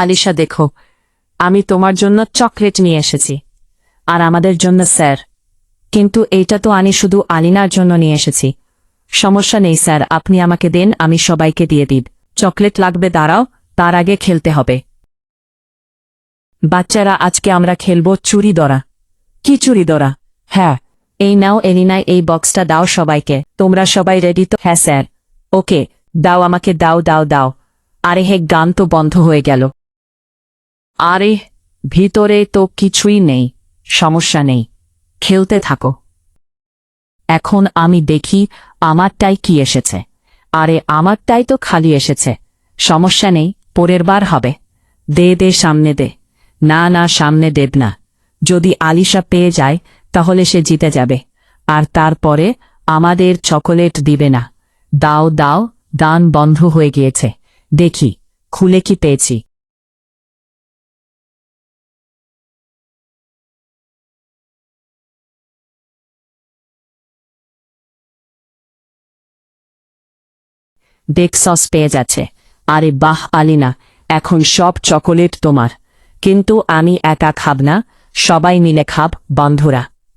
আলিশা দেখো, আমি তোমার জন্য চকলেট নিয়ে এসেছি, আর আমাদের জন্য স্যার। কিন্তু এইটা তো আমি শুধু আলিনার জন্য নিয়ে এসেছি। সমস্যা নেই স্যার, আপনি আমাকে দেন, আমি সবাইকে দিয়ে দিব। চকলেট লাগবে, দাঁড়াও, তার আগে খেলতে হবে। বাচ্চারা, আজকে আমরা খেলবো চুরি ধরা। কি চুরি ধরা? হ্যাঁ, এই নাও এলিনায়, এই বক্সটা দাও সবাইকে। তোমরা সবাই রেডি তো? হ্যাঁ স্যার। ওকে, দাও আমাকে, দাও দাও দাও। আরে হে, গান তো বন্ধ হয়ে গেল। আরে, ভিতরে তো কিছুই নেই। সমস্যা নেই, খেলতে থাকো। এখন আমি দেখি আমারটাই কি এসেছে। আরে, আমারটাই তো খালি এসেছে। সমস্যা নেই, পরের বার হবে। দে দে, সামনে দে। না না, সামনে দেব না। যদি আলিশা পেয়ে যায় তাহলে সে জিতে যাবে, আর তারপরে আমাদের চকোলেট দিবে না। দাও দাও, দান বন্ধ হয়ে গিয়েছে। দেখি খুলে কি পেয়েছি। দেখ, সস পেয়ে যাচ্ছে। আরে বাহ আলিনা, এখন সব চকোলেট তোমার। কিন্তু আমি একা খাব না, সবাই মিলে খাব, বন্ধুরা।